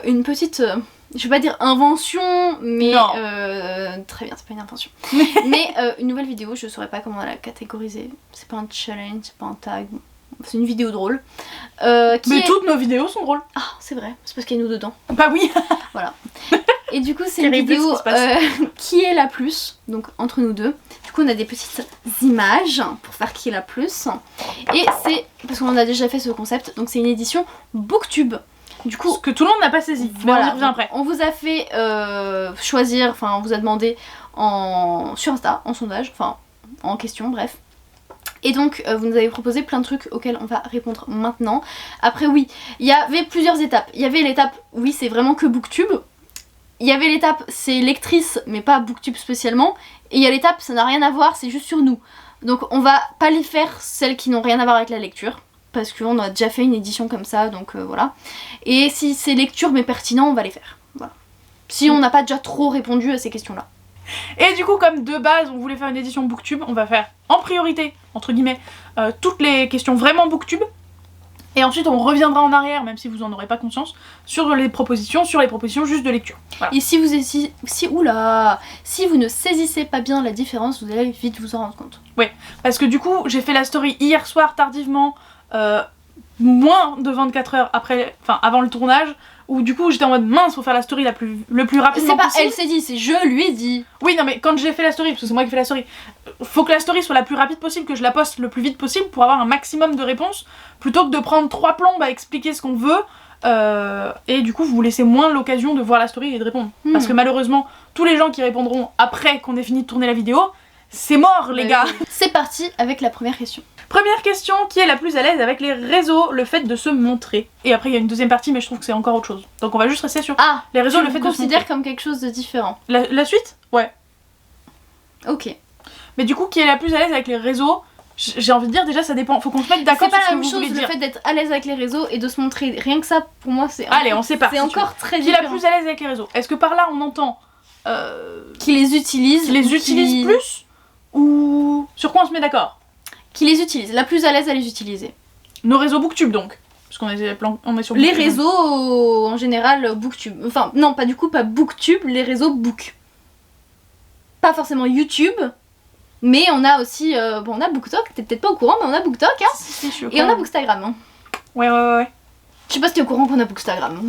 une petite... je vais pas dire invention, mais très bien, c'est pas une invention. Mais une nouvelle vidéo, je saurais pas comment la catégoriser. C'est pas un challenge, c'est pas un tag. C'est une vidéo drôle. Toutes nos vidéos sont drôles. Ah, c'est vrai, c'est parce qu'il y a nous dedans. Bah oui. Voilà. Et du coup, c'est une vidéo qui est la plus, donc entre nous deux. Du coup, on a des petites images pour faire qui est la plus. Et c'est, parce qu'on a déjà fait ce concept, donc c'est une édition Booktube. Du coup, ce que tout le monde n'a pas saisi. Voilà, mais on y revient après. On vous a fait choisir, enfin on vous a demandé sur Insta, en sondage, enfin en question, bref. Et donc vous nous avez proposé plein de trucs auxquels on va répondre maintenant. Après oui, il y avait plusieurs étapes. Il y avait l'étape, oui c'est vraiment que Booktube. Il y avait l'étape, c'est lectrice mais pas Booktube spécialement. Et il y a l'étape, ça n'a rien à voir, c'est juste sur nous. Donc on va pas les faire celles qui n'ont rien à voir avec la lecture. Parce qu'on a déjà fait une édition comme ça, donc voilà. Et si c'est lecture mais pertinent, on va les faire. Voilà. Si on n'a pas déjà trop répondu à ces questions-là. Et du coup, comme de base, on voulait faire une édition Booktube, on va faire en priorité, entre guillemets, toutes les questions vraiment Booktube. Et ensuite, on reviendra en arrière, même si vous en aurez pas conscience, sur les propositions juste de lecture. Voilà. Et si vous ne saisissez pas bien la différence, vous allez vite vous en rendre compte. Oui, parce que du coup, j'ai fait la story hier soir tardivement. Moins de 24 heures avant le tournage, où du coup j'étais en mode mince, faut faire la story le plus rapidement possible. C'est pas elle s'est dit, c'est je lui ai dit. Oui non mais quand j'ai fait la story, parce que c'est moi qui fais la story, faut que la story soit la plus rapide possible, que je la poste le plus vite possible pour avoir un maximum de réponses, plutôt que de prendre 3 plombes à expliquer ce qu'on veut, et du coup vous laissez moins l'occasion de voir la story et de répondre. Parce que malheureusement, tous les gens qui répondront après qu'on ait fini de tourner la vidéo, c'est mort les gars. C'est parti avec la première question. Première question, qui est la plus à l'aise avec les réseaux, le fait de se montrer. Et après il y a une deuxième partie mais je trouve que c'est encore autre chose. Donc on va juste rester sur les réseaux, le fait de se montrer. Tu considères comme quelque chose de différent. La suite ? Ouais. Ok. Mais du coup, qui est la plus à l'aise avec les réseaux, j'ai envie de dire déjà ça dépend, faut qu'on se mette d'accord sur ce que vous voulez dire. C'est pas la même chose, le fait d'être à l'aise avec les réseaux et de se montrer, rien que ça pour moi c'est... Allez, on sépare. C'est encore très différent. Qui est la plus à l'aise avec les réseaux ? Est-ce que par là on entend... Qui les utilise. Qui les utilise plus ? Ou... Sur quoi on se met d'accord ? Qui les utilise, la plus à l'aise à les utiliser. Nos réseaux Booktube donc, parce qu'on est sur Booktube. Les réseaux en général Booktube, enfin non pas Booktube, les réseaux Book. Pas forcément YouTube, mais on a aussi, on a BookTok, t'es peut-être pas au courant mais on a BookTok hein. Si, je suis au et on a Bookstagram. Hein. Ouais. Je sais pas si t'es au courant qu'on a Bookstagram.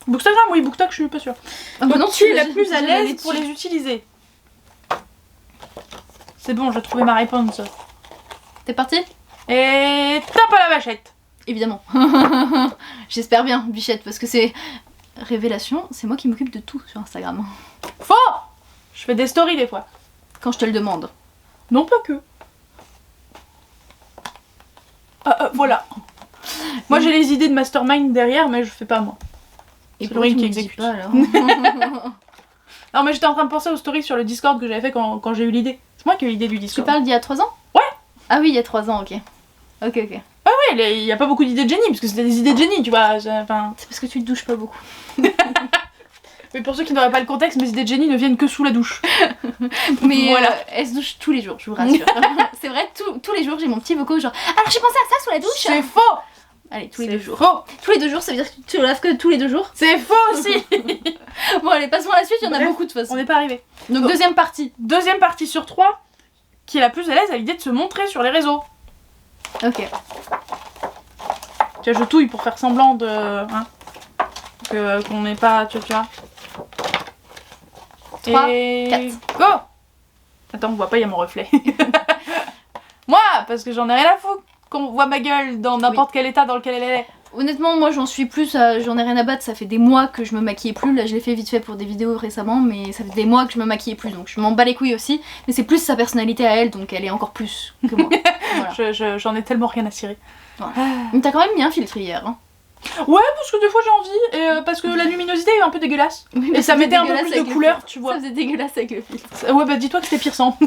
Bookstagram oui, BookTok je suis pas sûre. Donc non, qui est la plus à l'aise pour les utiliser ? C'est bon, j'ai trouvé ma réponse. T'es parti ? Et tape à la vachette. Évidemment. J'espère bien, Bichette, parce que c'est... Révélation, c'est moi qui m'occupe de tout sur Instagram. Faux ! Je fais des stories des fois. Quand je te le demande. Non, pas que. Voilà. Moi j'ai les idées de mastermind derrière, mais je fais pas moi. Et c'est Laurine qui exécute. Pas, alors. Non mais j'étais en train de penser aux stories sur le Discord que j'avais fait quand j'ai eu l'idée. C'est moi qui ai eu l'idée du Discord. Tu parles d'il y a 3 ans ? Ouais. Ah oui, il y a 3 ans, ok. Ok. Ah ouais, il y a pas beaucoup d'idées de génie, parce que c'était des idées de génie, tu vois. C'est parce que tu te douches pas beaucoup. Mais pour ceux qui n'auraient pas le contexte, mes idées de génie ne viennent que sous la douche. Mais voilà. Elle se douche tous les jours, je vous rassure. C'est vrai, tous les jours j'ai mon petit vocaux genre « Alors j'ai pensé à ça sous la douche !» C'est faux. Allez, tous les 2 jours. Faux. Tous les 2 jours, ça veut dire que tu le laves que tous les 2 jours. C'est faux aussi. Bon allez, passons à la suite, il y en a beaucoup de toute façon. On n'est pas arrivé. Donc deuxième partie. Deuxième partie sur 3, qui est la plus à l'aise à l'idée de se montrer sur les réseaux. Ok. Tu vois, je touille pour faire semblant de... Hein, qu'on n'est pas... Tu vois. 3, Et... 4. Go. Attends, on voit pas, il y a mon reflet. Moi, parce que j'en ai rien à foutre qu'on voit ma gueule dans n'importe quel état dans lequel elle est. Honnêtement, moi j'en suis plus, j'en ai rien à battre, ça fait des mois que je me maquillais plus, là je l'ai fait vite fait pour des vidéos récemment, mais ça fait des mois que je me maquillais plus, donc je m'en bats les couilles aussi, mais c'est plus sa personnalité à elle, donc elle est encore plus que moi. Voilà. J'en ai tellement rien à cirer. Voilà. Mais t'as quand même bien filtré hier. Hein. Ouais, parce que des fois j'ai envie, et parce que la luminosité est un peu dégueulasse, oui, et ça mettait un peu plus de couleur, tu vois. Ça faisait dégueulasse avec le filtre. Ouais, bah dis-toi que c'était pire sans.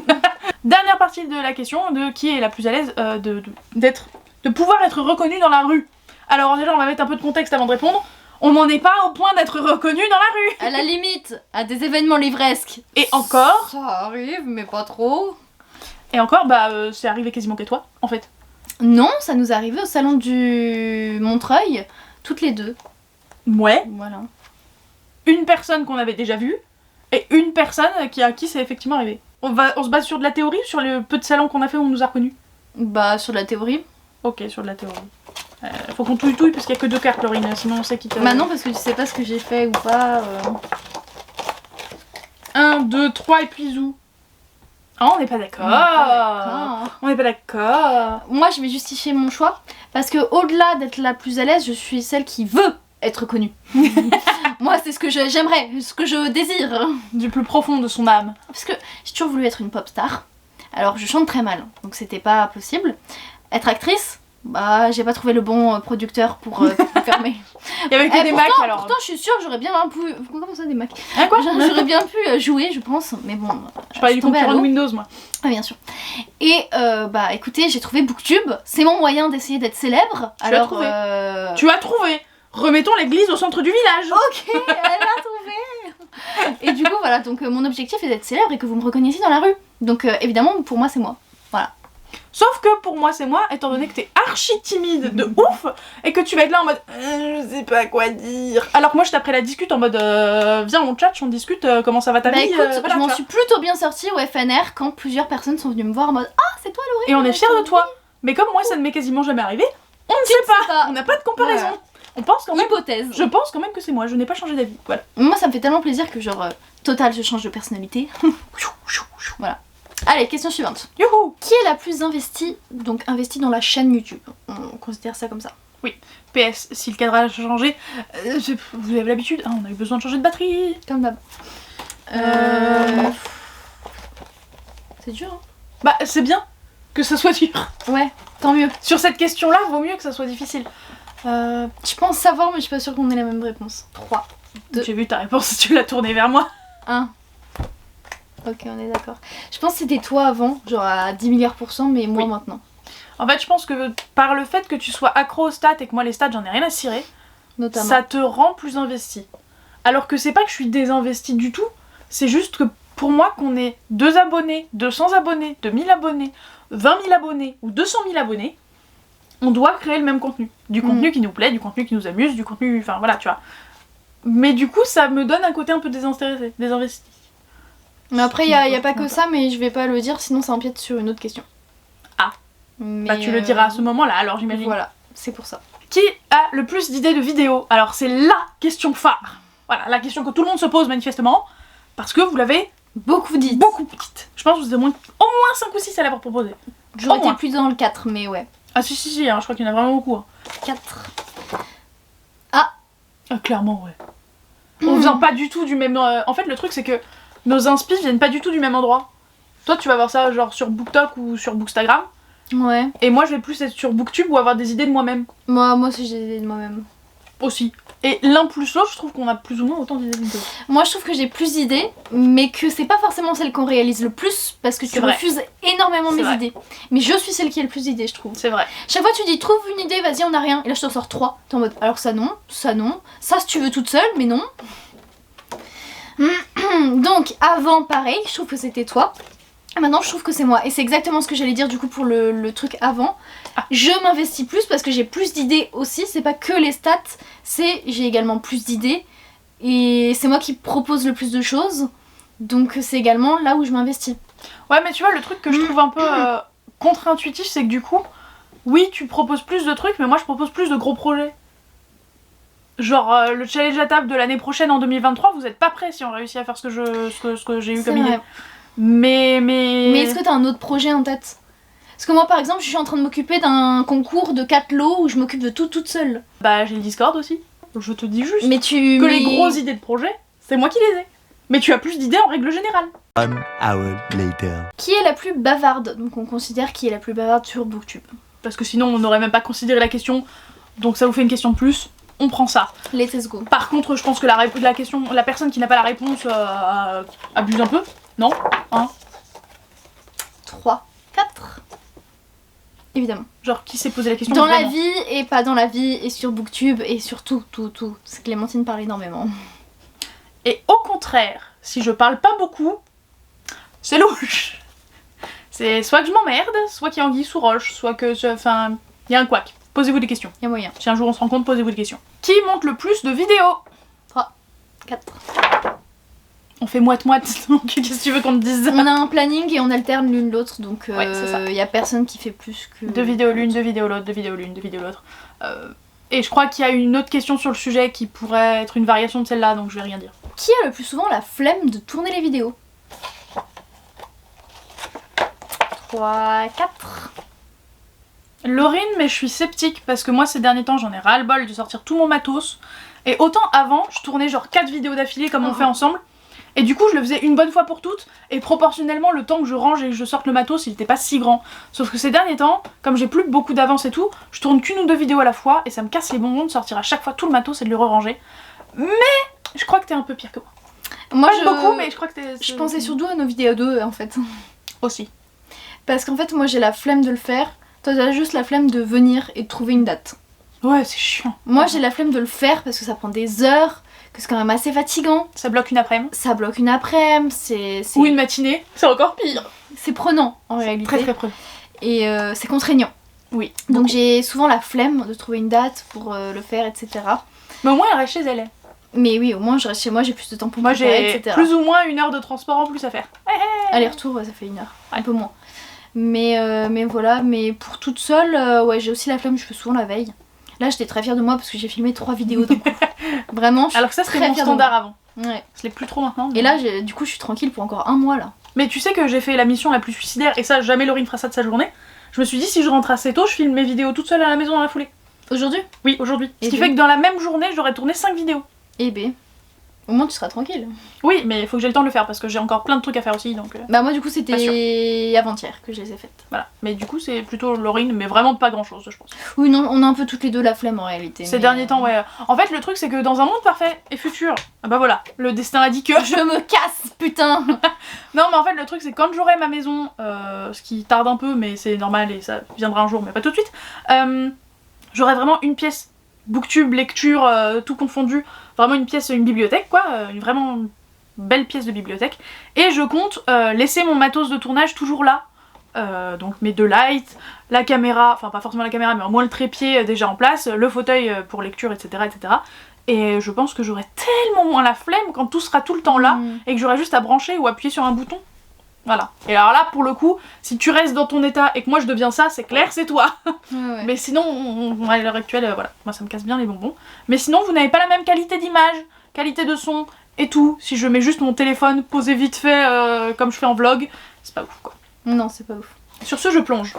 Dernière partie de la question, de qui est la plus à l'aise de pouvoir être reconnue dans la rue. Alors déjà on va mettre un peu de contexte avant de répondre. On n'en est pas au point d'être reconnu dans la rue. À la limite, à des événements livresques. Et encore. Ça arrive, mais pas trop. Et encore, c'est arrivé quasiment qu'à toi, en fait. Non, ça nous est arrivé au salon du Montreuil, toutes les deux. Ouais. Voilà. Une personne qu'on avait déjà vue, et une personne à qui c'est effectivement arrivé. On se base sur de la théorie ou sur le peu de salons qu'on a fait où on nous a reconnus? Bah, sur la théorie. Ok, sur de la théorie. Faut qu'on touille parce qu'il y a que 2 cartes, Laurine, sinon on sait qui t'a... Bah non, parce que tu sais pas ce que j'ai fait ou pas. 1, 2, 3 et puis zou. Ah, on n'est pas d'accord. On n'est pas d'accord. Moi, je vais justifier mon choix parce que au-delà d'être la plus à l'aise, je suis celle qui veut être connue. Moi, c'est ce que j'aimerais, ce que je désire. Du plus profond de son âme. Parce que j'ai toujours voulu être une pop star. Alors, je chante très mal, donc c'était pas possible. Être actrice, bah, j'ai pas trouvé le bon producteur pour fermer. Il y avait que des Macs alors. Pourtant, je suis sûre, j'aurais bien pu. Comment ça, des Macs? Hein, quoi? J'aurais bien pu jouer, je pense, mais bon. Je parlais du concurrent de Windows, moi. Ah, bien sûr. Et bah, écoutez, j'ai trouvé Booktube. C'est mon moyen d'essayer d'être célèbre. Tu as trouvé. Tu as trouvé. Remettons l'église au centre du village. Ok, elle a trouvé. Et du coup, voilà, donc mon objectif est d'être célèbre et que vous me reconnaissiez dans la rue. Donc évidemment, pour moi, c'est moi. Voilà. Sauf que pour moi, c'est moi, étant donné que t'es archi timide de ouf et que tu vas être là en mode je sais pas quoi dire. Alors que moi, je t'apprends la discute en mode viens, on chat, on discute, comment ça va ta vie. Écoute, voilà, je m'en suis plutôt bien sortie au FNR quand plusieurs personnes sont venues me voir en mode ah, c'est toi, Laurie. Et on est fiers de toi. Mais comme moi, ça ne m'est quasiment jamais arrivé, on ne sait pas. On n'a pas de comparaison. Voilà. On pense quand même. Hypothèse. Je pense quand même que c'est moi, je n'ai pas changé d'avis. Voilà. Moi, ça me fait tellement plaisir que genre total, je change de personnalité. Voilà. Allez, question suivante. Youhou. Qui est la plus investie, donc investie dans la chaîne YouTube? On considère ça comme ça. Oui. PS, si le cadrage a changé, vous avez l'habitude, on a eu besoin de changer de batterie. Comme d'hab. C'est dur, hein? Bah, c'est bien que ça soit dur. Ouais, tant mieux. Sur cette question-là, vaut mieux que ça soit difficile. Je pense savoir, mais je suis pas sûre qu'on ait la même réponse. 3, 2, J'ai vu ta réponse, tu l'as tournée vers moi. 1. Ok, on est d'accord. Je pense que c'était toi avant, genre à 10 milliards %, mais moi Oui. maintenant. En fait, je pense que par le fait que tu sois accro aux stats et que moi les stats j'en ai rien à cirer, Notamment. ça te rend plus investi. Alors que c'est pas que je suis désinvestie du tout, c'est juste que pour moi qu'on ait 2 abonnés, 200 abonnés, 2000 abonnés, 20 000 abonnés ou 200 000 abonnés, on doit créer le même contenu. Du contenu qui nous plaît, du contenu qui nous amuse, du contenu... Enfin voilà, tu vois. Mais du coup, ça me donne un côté un peu désintéressé, désinvesti. Mais après, il y a pas que ça, mais je vais pas le dire, sinon ça empiète sur une autre question. Ah. Mais Bah tu le diras à ce moment-là, alors j'imagine. Voilà, c'est pour ça. Qui a le plus d'idées de vidéos? Alors c'est LA question phare. Voilà, la question que tout le monde se pose manifestement, parce que vous l'avez Beaucoup dit. beaucoup petite. Je pense que vous êtes au moins 5 ou 6 à l'avoir proposé. J'aurais Au été moins. plus dans le 4, mais ouais. Ah si, hein, je crois qu'il y en a vraiment beaucoup. Hein. 4. Ah, clairement, ouais. On vient pas du tout du même... En fait, le truc, c'est que nos inspi viennent pas du tout du même endroit. Toi, tu vas voir ça genre sur BookTok ou sur Bookstagram. Ouais. Et moi, je vais plus être sur Booktube ou avoir des idées de moi-même. Moi aussi, j'ai des idées de moi-même. Aussi. Et l'un plus l'autre, je trouve qu'on a plus ou moins autant d'idées de vidéos. Moi, je trouve que j'ai plus d'idées, mais que c'est pas forcément celle qu'on réalise le plus, parce que tu C'est vrai. refuses énormément C'est mes vrai. idées. Mais je suis celle qui a le plus d'idées, je trouve. C'est vrai. Chaque fois, tu dis, trouve une idée, vas-y, on a rien. Et là, je t'en sors 3. T'es en mode, alors ça non, ça non, ça si tu veux toute seule, mais non. Donc, avant, pareil, je trouve que c'était toi. Maintenant, je trouve que c'est moi. Et c'est exactement ce que j'allais dire du coup pour le truc avant. Ah. Je m'investis plus parce que j'ai plus d'idées aussi. C'est pas que les stats, c'est j'ai également plus d'idées. Et c'est moi qui propose le plus de choses. Donc, c'est également là où je m'investis. Ouais, mais tu vois, le truc que je trouve un peu contre-intuitif, c'est que du coup, oui, tu proposes plus de trucs, mais moi je propose plus de gros projets. Genre, le challenge à table de l'année prochaine en 2023, vous êtes pas prêts si on réussit à faire ce que j'ai eu C'est comme idée. vrai. Mais est-ce que t'as un autre projet en tête? Parce que moi, par exemple, je suis en train de m'occuper d'un concours de 4 lots où je m'occupe de tout toute seule. Bah, j'ai le Discord aussi. Je te dis juste Mais tu... que les grosses idées de projet, c'est moi qui les ai. Mais tu as plus d'idées en règle générale. 1 hour later. Qui est la plus bavarde? Donc on considère qui est la plus bavarde sur Booktube. Parce que sinon, on n'aurait même pas considéré la question. Donc ça vous fait une question de plus. On prend ça. Let's go. Par contre, je pense que la personne qui n'a pas la réponse abuse un peu. Non, hein. 3, 4. Évidemment. Genre, qui s'est posé la question Dans la vraiment. vie et pas dans la vie et sur Booktube et sur tout. Parce que Clémentine parle énormément. Et au contraire, si je parle pas beaucoup, c'est louche. C'est soit que je m'emmerde, soit qu'il y a anguille sous roche, soit que enfin, il y a un couac. Posez-vous des questions. Y a moyen. Si un jour on se rend compte, posez-vous des questions. Qui monte le plus de vidéos? 4. On fait moite-moite, donc qu'est-ce que tu veux qu'on te dise? On a un planning et on alterne l'une l'autre, donc Ouais, c'est ça. y a personne qui fait plus que... 2 vidéos l'une, 2 vidéos l'autre, 2 vidéos l'une, 2 vidéos l'autre. Et je crois qu'il y a une autre question sur le sujet qui pourrait être une variation de celle-là, donc je vais rien dire. Qui a le plus souvent la flemme de tourner les vidéos? 3, 4. Laurine, mais je suis sceptique parce que moi ces derniers temps j'en ai ras-le-bol de sortir tout mon matos. Et autant avant, je tournais genre 4 vidéos d'affilée comme on fait ensemble. Et du coup je le faisais une bonne fois pour toutes. Et proportionnellement le temps que je range et que je sorte le matos il était pas si grand. Sauf que ces derniers temps, comme j'ai plus beaucoup d'avance et tout, je tourne qu'une ou 2 vidéos à la fois. Et ça me casse les bonbons de sortir à chaque fois tout le matos et de le re-ranger. Mais je crois que t'es un peu pire que moi. Moi Pas beaucoup, mais je crois que t'es... je pensais surtout à nos vidéos 2 en fait. Aussi. Parce qu'en fait moi j'ai la flemme de le faire. Toi t'as juste la flemme de venir et de trouver une date. Ouais, c'est chiant. Moi j'ai la flemme de le faire parce que ça prend des heures, que c'est quand même assez fatigant. Ça bloque une après-midi. Ça bloque une après-midi, c'est... Ou une matinée. C'est encore pire. C'est prenant en réalité. Très très prenant. Et c'est contraignant. Oui. Donc j'ai souvent la flemme de trouver une date pour le faire, etc. Mais au moins elle reste chez elle. Mais oui, au moins je reste chez moi, j'ai plus de temps pour Moi préparer, j'ai etc. plus ou moins 1 heure de transport en plus à faire. Aller-retour, ouais, ça fait 1 heure, un peu moins. Mais voilà, mais pour toute seule, ouais, j'ai aussi la flemme, je fais souvent la veille. Là j'étais très fière de moi parce que j'ai filmé 3 vidéos d'un coup. Vraiment, je suis Alors que ça c'était très mon fière de standard moi. avant. Ouais. Ce l'est plus trop maintenant. Mais... Et là, du coup, je suis tranquille pour encore 1 mois là. Mais tu sais que j'ai fait la mission la plus suicidaire et ça jamais Laurine fera ça de sa journée. Je me suis dit si je rentre assez tôt, je filme mes vidéos toute seule à la maison dans la foulée. Aujourd'hui? Oui, aujourd'hui. Ce Et qui ben. fait que dans la même journée, j'aurais tourné 5 vidéos. Eh ben, au moins tu seras tranquille. Oui, mais il faut que j'ai le temps de le faire parce que j'ai encore plein de trucs à faire aussi donc Bah moi du coup Pas c'était avant-hier que je les ai faites. voilà. Mais du coup, c'est plutôt Laurine, mais vraiment pas grand chose, je pense. Oui non, on a un peu toutes les deux la flemme en réalité. Ces mais, derniers temps, ouais. En fait, le truc c'est que dans un monde parfait et futur, ah bah voilà, le destin a dit que. Je me casse, putain. Non, mais en fait, le truc c'est que quand j'aurai ma maison, ce qui tarde un peu, mais c'est normal et ça viendra un jour, mais pas tout de suite, j'aurai vraiment une pièce, booktube, lecture, tout confondu, vraiment une pièce, une bibliothèque quoi, une vraiment belle pièce de bibliothèque. Et je compte laisser mon matos de tournage toujours là. Donc mes 2 lights, la caméra, enfin pas forcément la caméra, mais au moins le trépied déjà en place, le fauteuil pour lecture, etc. etc. Et je pense que j'aurai tellement moins la flemme quand tout sera tout le temps là et que j'aurai juste à brancher ou appuyer sur un bouton. Voilà. Et alors là, pour le coup, si tu restes dans ton état et que moi je deviens ça, c'est clair, c'est toi. Ouais. Mais sinon, à l'heure actuelle, voilà, moi ça me casse bien les bonbons. Mais sinon, vous n'avez pas la même qualité d'image, qualité de son et tout. Si je mets juste mon téléphone posé vite fait comme je fais en vlog, c'est pas ouf quoi. Non, c'est pas ouf. Sur ce, je plonge.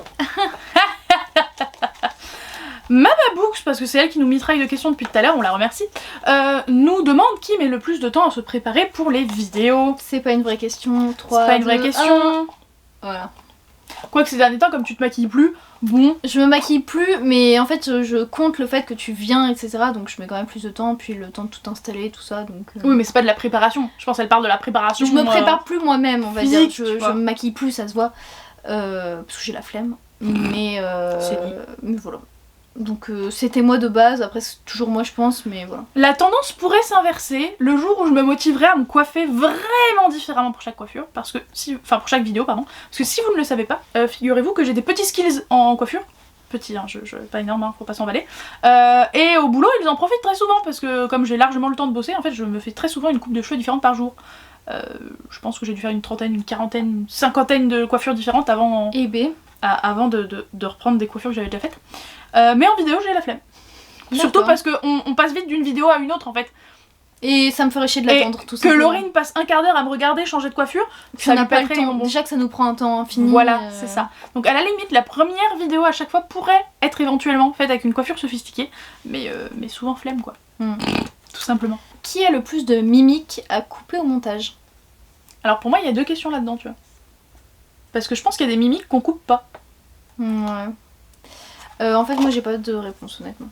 Mama Books, parce que c'est elle qui nous mitraille de questions depuis tout à l'heure, on la remercie, nous demande qui met le plus de temps à se préparer pour les vidéos. C'est pas une vraie question. 3, C'est pas une vraie 2, question. 1. Voilà. Quoique ces derniers temps, comme tu te maquilles plus, bon. Je me maquille plus, mais en fait je compte le fait que tu viens, etc. Donc je mets quand même plus de temps, puis le temps de tout installer, tout ça. Donc, Oui, mais c'est pas de la préparation. Je pense qu'elle parle de la préparation. je me prépare plus moi-même, on va physique, dire. tu Je vois. me maquille plus, ça se voit. Parce que j'ai la flemme. Mais voilà. Donc c'était moi de base, après c'est toujours moi je pense, mais voilà. La tendance pourrait s'inverser le jour où je me motiverai à me coiffer vraiment différemment pour chaque coiffure, parce que si, enfin pour chaque vidéo pardon, parce que si vous ne le savez pas, figurez-vous que j'ai des petits skills en coiffure, petits hein, pas énorme, hein, faut pas s'emballer, et au boulot ils en profitent très souvent parce que comme j'ai largement le temps de bosser, en fait je me fais très souvent une coupe de cheveux différente par jour. Je pense que j'ai dû faire une trentaine, une quarantaine, une cinquantaine de coiffures différentes avant, avant de reprendre des coiffures que j'avais déjà faites. Mais en vidéo j'ai la flemme. Surtout parce qu'on passe vite d'une vidéo à une autre en fait. Et ça me ferait chier de l'attendre tout ça. Que Laurine passe un quart d'heure à me regarder changer de coiffure, ça n'a pas le temps. Déjà que ça nous prend un temps infini. Voilà, c'est ça. Donc à la limite, la première vidéo à chaque fois pourrait être éventuellement faite avec une coiffure sophistiquée, mais souvent flemme quoi. Tout simplement. Qui a le plus de mimiques à couper au montage? Alors pour moi, il y a 2 questions là-dedans, tu vois. Parce que je pense qu'il y a des mimiques qu'on coupe pas. Ouais. En fait, moi j'ai pas de réponse honnêtement.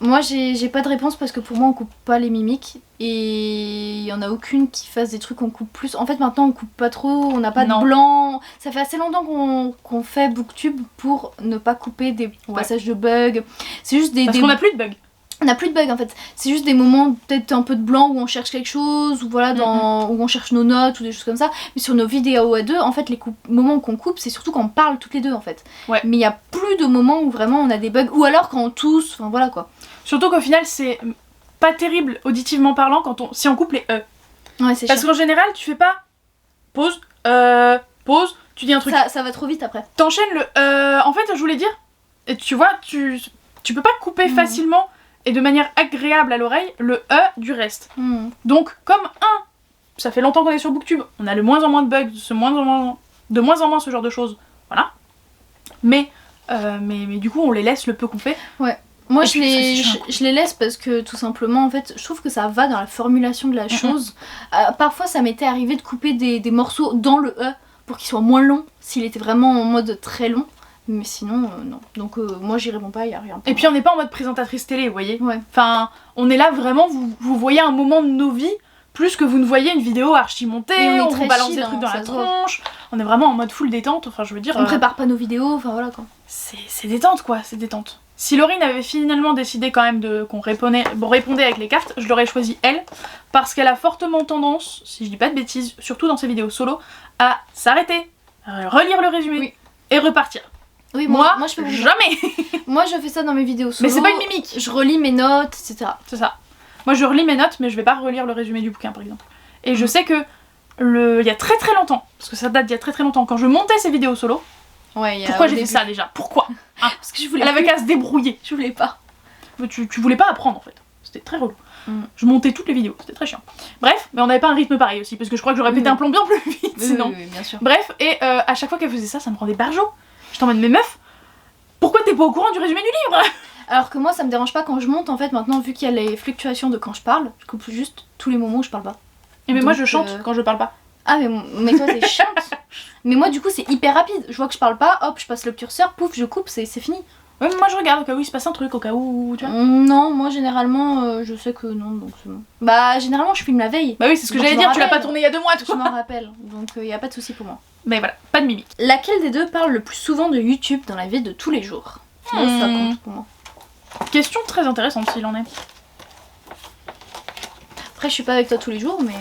Moi j'ai pas de réponse parce que pour moi on coupe pas les mimiques et il y en a aucune qui fasse des trucs qu'on coupe plus. En fait maintenant on coupe pas trop, on n'a pas de blanc. Ça fait assez longtemps qu'on fait Booktube pour ne pas couper des passages de bugs. C'est juste des... Parce qu'on a plus de bugs. On n'a plus de bugs en fait, c'est juste des moments peut-être un peu de blanc où on cherche quelque chose, ou voilà, où on cherche nos notes ou des choses comme ça. Mais sur nos vidéos à deux, en fait, les moments qu'on coupe, c'est surtout quand on parle toutes les deux en fait. Ouais. Mais il n'y a plus de moments où vraiment on a des bugs, ou alors quand on tousse, enfin voilà quoi. Surtout qu'au final, c'est pas terrible auditivement parlant si on coupe les E. Ouais, c'est Parce chiant. qu'en général, tu fais pas pause, pause, tu dis un truc. Ça va trop vite après. T'enchaînes le en fait, je voulais dire, et tu vois, tu peux pas couper facilement et de manière agréable à l'oreille le E du reste. Donc, comme ça fait longtemps qu'on est sur Booktube, on a de moins en moins de bugs, de moins en moins ce genre de choses. Voilà. Mais du coup, on les laisse le peu qu'on fait. Ouais. Moi, Et je puis, les laisse parce que tout simplement, en fait, je trouve que ça va dans la formulation de la chose. Parfois, ça m'était arrivé de couper des morceaux dans le E pour qu'il soit moins long, s'il était vraiment en mode très long. Mais sinon, non. Donc, moi, j'y réponds pas, il y a rien. Et puis, on n'est pas en mode présentatrice télé, vous voyez. Ouais. Enfin, on est là vraiment, vous voyez un moment de nos vies, plus que vous ne voyez une vidéo archi montée, Et on est on très vous balance chill, des trucs hein, dans ça la se voit. tronche. On est vraiment en mode full détente, enfin, je veux dire. On prépare pas nos vidéos, enfin voilà quoi. C'est détente quoi, c'est détente. Si Laurine avait finalement décidé quand même qu'on répondait avec les cartes, je l'aurais choisi elle, parce qu'elle a fortement tendance, si je dis pas de bêtises, surtout dans ses vidéos solo, à s'arrêter, relire le résumé et repartir. Oui, Moi je fais jamais. Moi, je fais ça dans mes vidéos solo. Mais c'est pas une mimique. Je relis mes notes, etc. C'est ça. Moi je relis mes notes, mais je vais pas relire le résumé du bouquin par exemple. Et je sais que il y a très très longtemps, parce que ça date d'il y a très très longtemps, quand je montais ces vidéos solo, Ouais, pourquoi j'ai fait ça déjà? Pourquoi? Parce que je voulais Elle avait qu'à se débrouiller. Je voulais pas. Tu voulais pas apprendre en fait. C'était très relou. Je montais toutes les vidéos, c'était très chiant. Bref, mais on n'avait pas un rythme pareil aussi, parce que je crois que j'aurais pété un plomb bien plus vite sinon. Oui, bien sûr. Bref, et à chaque fois qu'elle faisait ça, ça me rendait barjo. J'étais en mode, mais meuf, pourquoi t'es pas au courant du résumé du livre? Alors que moi, ça me dérange pas quand je monte, en fait, maintenant, vu qu'il y a les fluctuations de quand je parle, je coupe juste tous les moments où je parle pas. Et mais moi Donc, je chante quand je parle pas. Ah, mais toi, t'es chiante. Mais moi, du coup, c'est hyper rapide. Je vois que je parle pas, hop, je passe le curseur, pouf, je coupe, c'est fini. Ouais, mais moi je regarde au cas où il se passe un truc, au cas où, tu vois. Non, moi, généralement, je sais que non, donc c'est bon. Bah, généralement, je filme la veille. Bah oui, c'est ce que Donc, j'allais je m'en dire, tu l'as pas rappelle. tourné il y a 2 mois, Je toi. m'en rappelle, donc y a pas de souci pour moi. Mais voilà, pas de mimique. Laquelle des deux parle le plus souvent de YouTube dans la vie de tous les jours? Moi, ça compte pour moi. Question très intéressante s'il en est. Après, je suis pas avec toi tous les jours, mais.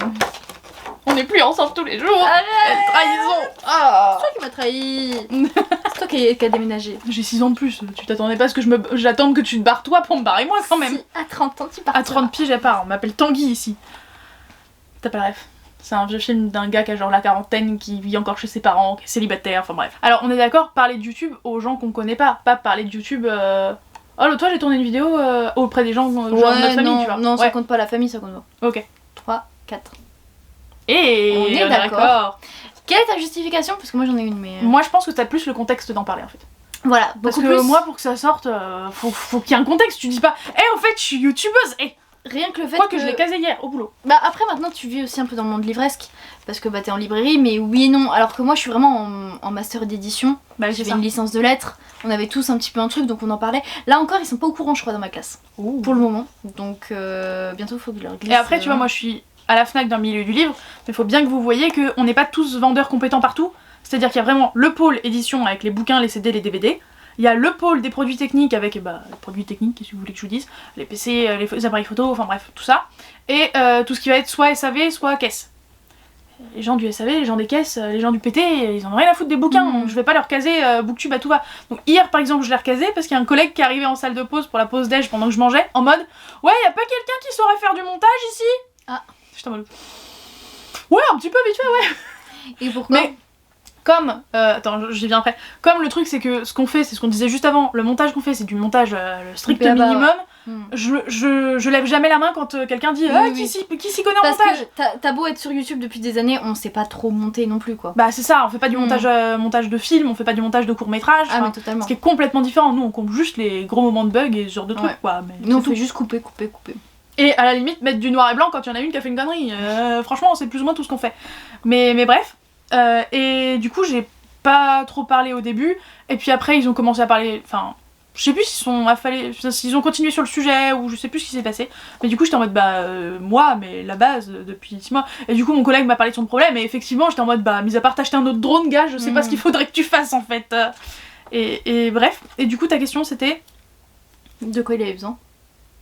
On n'est plus ensemble tous les jours. Arrête. Trahison. C'est toi qui m'as trahi. C'est toi qui a déménagé. J'ai 6 ans de plus, tu t'attendais pas à ce que j'attende que tu te barres toi pour me barrer moi quand même. Si, à 30 ans, tu pars. À 30 piges à part, on m'appelle Tanguy ici. T'as pas le ref. C'est un vieux film d'un gars qui a genre la quarantaine, qui vit encore chez ses parents, qui est célibataire, enfin bref. Alors on est d'accord, parler de YouTube aux gens qu'on connaît pas parler de YouTube... Oh l'autre fois j'ai tourné une vidéo auprès des gens, genre de notre famille, non, tu vois. non, ça Ouais. compte pas la famille, ça compte pas. Ok. 3, 4. Et On est d'accord. Quelle est ta justification? Parce que moi j'en ai une, mais. Moi je pense que t'as plus le contexte d'en parler en fait. Voilà, Parce beaucoup que plus. moi pour que ça sorte, faut qu'il y ait un contexte, tu dis pas en fait je suis youtubeuse, Rien que le fait quoi que je l'ai casé hier au boulot. Bah après maintenant tu vis aussi un peu dans le monde livresque parce que bah t'es en librairie mais oui et non, alors que moi je suis vraiment en master d'édition, Bah c'est j'avais ça. une licence de lettres, on avait tous un petit peu un truc donc on en parlait. Là encore ils sont pas au courant je crois dans ma classe pour le moment donc bientôt faut que je leur glisse. Et après tu vois moi je suis à la FNAC dans le milieu du livre, mais il faut bien que vous voyez qu'on n'est pas tous vendeurs compétents partout, c'est-à-dire qu'il y a vraiment le pôle édition avec les bouquins, les CD, les DVD. Il y a le pôle des produits techniques avec les produits techniques, qu'est-ce que vous voulez que je vous dise, les PC, les appareils photo, enfin bref, tout ça. Et tout ce qui va être soit SAV, soit caisse. Les gens du SAV, les gens des caisses, les gens du PT, ils en ont rien à foutre des bouquins, donc je vais pas leur caser Booktube à tout va. Donc hier par exemple je l'ai recasé parce qu'il y a un collègue qui est arrivé en salle de pause pour la pause déj pendant que je mangeais, en mode « Ouais, y a pas quelqu'un qui saurait faire du montage ici ?» Ah. J'étais en mode « Ouais, un petit peu vite fait, ouais !» Et pourquoi? Mais comme, attends, j'y viens après. Comme le truc c'est que ce qu'on fait, c'est ce qu'on disait juste avant, le montage qu'on fait c'est du montage le strict BABA, minimum. ouais. Je lève jamais la main quand quelqu'un dit Oui, qui oui. s'y connaît en Parce montage. que t'as beau être sur YouTube depuis des années, on sait pas trop monter non plus quoi. Bah c'est ça, on fait pas du montage, montage de film, on fait pas du montage de court-métrage. Ah mais totalement. Ce qui est complètement différent, nous on compte juste les gros moments de bug et ce genre de trucs Ouais. quoi. Mais Nous on c'est tout. fait juste couper. Et à la limite mettre du noir et blanc quand il y en a une qui a fait une connerie. Franchement c'est plus ou moins tout ce qu'on fait. Mais bref. Et du coup j'ai pas trop parlé au début. Et puis après ils ont commencé à parler. Enfin, je sais plus s'ils ont continué sur le sujet ou je sais plus ce qui s'est passé. Mais du coup j'étais en mode moi, mais la base depuis 6 mois. Et du coup mon collègue m'a parlé de son problème. Et effectivement j'étais en mode mis à part t'acheter un autre drone, gars, je sais pas ce qu'il faudrait que tu fasses en fait. Et bref. Et du coup ta question c'était. De quoi il avait besoin?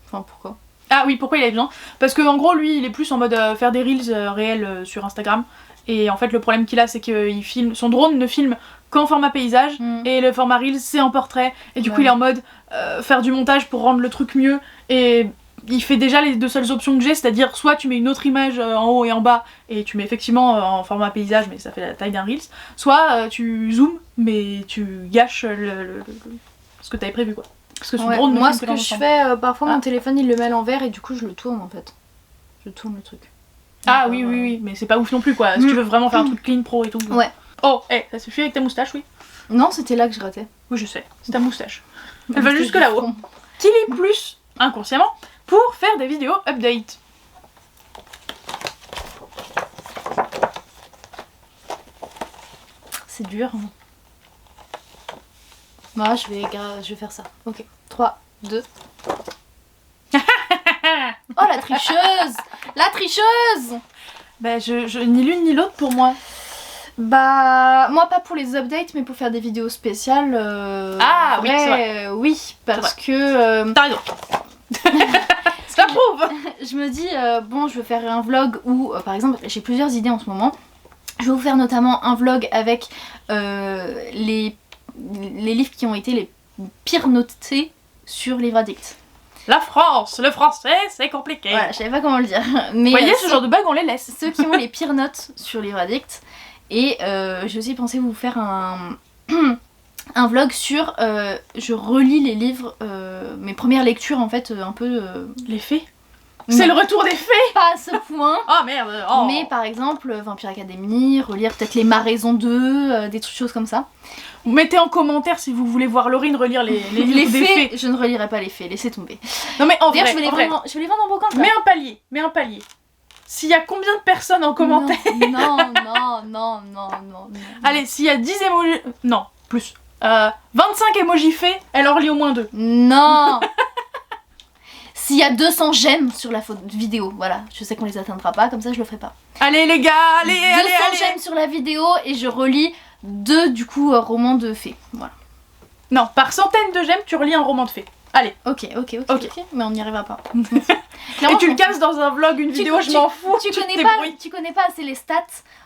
Enfin, pourquoi? Ah oui, pourquoi il avait besoin? Parce que en gros, lui, il est plus en mode faire des reels réels sur Instagram. Et en fait, le problème qu'il a, c'est que son drone ne filme qu'en format paysage. Et le format reels, c'est en portrait. Et du coup, il est en mode faire du montage pour rendre le truc mieux. Et il fait déjà les deux seules options que j'ai, c'est-à-dire soit tu mets une autre image en haut et en bas, et tu mets effectivement en format paysage, mais ça fait la taille d'un reels. Soit tu zoomes, mais tu gâches ce que t'avais prévu, quoi. Parce que son drone ne moi, filme ce que dans que le je sens. fais, parfois mon téléphone il le met à l'envers et du coup je le tourne en fait. Je tourne le truc. Ah oui, mais c'est pas ouf non plus, quoi. Si tu veux vraiment faire un truc clean pro et tout. Ouais. Oh, ça suffit avec ta moustache, oui. Non, c'était là que je ratais. Oui, je sais, c'est ta moustache. Elle va jusque là-haut. Qu'il est plus, inconsciemment, pour faire des vidéos update. C'est dur. Moi, je vais faire ça. Ok. 3, 2. Oh, la tricheuse! La tricheuse! Bah, je ni l'une ni l'autre pour moi. Bah, moi pas pour les updates, mais pour faire des vidéos spéciales. Ah, oui, c'est vrai. Oui, parce que. T'as raison. Ça prouve! Je me dis, bon, je veux faire un vlog où, par exemple, j'ai plusieurs idées en ce moment. Je vais vous faire notamment un vlog avec les livres qui ont été les pires notés sur Livre Addict. La France, le français, c'est compliqué. Voilà, je savais pas comment le dire. Mais, vous voyez, ce genre de bug, on les laisse. Ceux qui ont les pires notes sur Livre Addict. Et j'ai aussi pensé vous faire un vlog sur je relis les livres, mes premières lectures en fait, un peu. Les faits? C'est le retour des faits! Pas à ce point! Oh merde! Oh. Mais par exemple, Vampire Academy, relire peut-être Les Maraisons 2, des choses comme ça. Mettez en commentaire si vous voulez voir Laurine relire les livres des faits. Je ne relirai pas les faits, laissez tomber. Non mais en D'ailleurs, vrai, je vais les vendre en bouquin. Mets un palier. S'il y a combien de personnes en commentaire? Non. Allez, s'il y a 10 emojis... Non, plus. 25 emojis faits, elle en relit au moins 2. Non. S'il y a 200 j'aime sur la vidéo, voilà, je sais qu'on les atteindra pas, comme ça je le ferai pas. Allez les gars, allez 200 j'aime sur la vidéo et je relis 2 du coup romans de faits, voilà. Non, par centaines de j'aime, tu relis un roman de faits. Allez. Ok, mais on n'y arrivera pas. Et tu le casses dans un vlog, une vidéo, je m'en fous. Tu connais pas assez les stats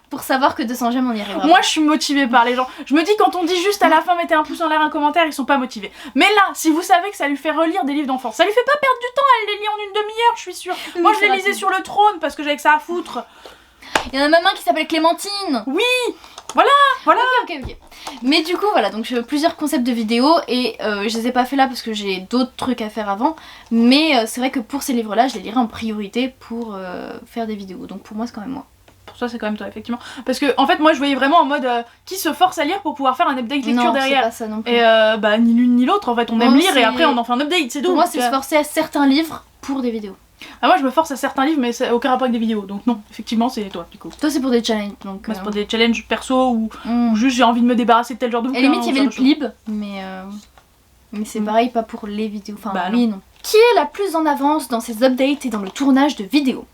pour savoir que 200 j'aime on y arrivera. Moi je suis motivée par les gens. Je me dis quand on dit juste à la fin mettez un pouce en l'air, un commentaire, ils sont pas motivés. Mais là, si vous savez que ça lui fait relire des livres d'enfance, ça lui fait pas perdre du temps, elle les lit en une demi-heure, je suis sûre. Moi je les lisais sur le trône parce que j'avais que ça à foutre. Il y en a même un qui s'appelle Clémentine. Oui, voilà. Ok. Mais du coup voilà, donc j'ai plusieurs concepts de vidéos et je les ai pas fait là parce que j'ai d'autres trucs à faire avant. Mais c'est vrai que pour ces livres là, je les lirai en priorité pour faire des vidéos. Donc pour moi c'est quand même moi. Pour ça c'est quand même toi effectivement. Parce que en fait moi je voyais vraiment en mode qui se force à lire pour pouvoir faire un update lecture derrière. C'est pas ça non plus. Et bah ni l'une ni l'autre en fait, on aime lire et après on en fait un update, c'est tout. Pour moi c'est se forcer à certains livres pour des vidéos. Ah moi je me force à certains livres mais ça n'a aucun rapport avec des vidéos, donc non, effectivement c'est toi du coup. Toi c'est pour des challenges donc... Moi c'est pour des challenges perso ou juste j'ai envie de me débarrasser de tel genre de bouquin. À la limite il y avait le plib, mais c'est pareil, pas pour les vidéos, enfin bah, oui non. Qui est la plus en avance dans ses updates et dans le tournage de vidéos?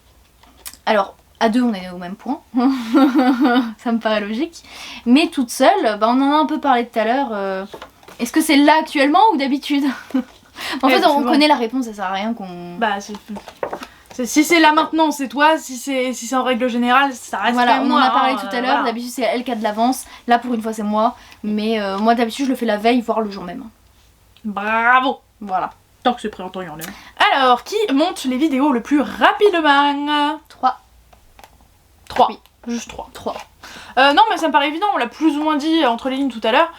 Alors, à deux on est au même point, ça me paraît logique, mais toute seule, bah on en a un peu parlé tout à l'heure, est-ce que c'est là actuellement ou d'habitude? En fait, on connaît la réponse, ça sert à rien qu'on... Bah, si c'est là maintenant, c'est toi, si c'est en règle générale, ça reste voilà, quand même on en moi, a parlé tout à l'heure, voilà. d'habitude c'est elle qui a de l'avance, là pour une fois c'est moi, mais moi d'habitude je le fais la veille, voire le jour même. Bravo. Voilà. Tant que c'est pris en temps, il y en a. Alors, qui monte les vidéos le plus rapidement? 3. Oui. Juste 3. Non mais ça me paraît évident, on l'a plus ou moins dit entre les lignes tout à l'heure.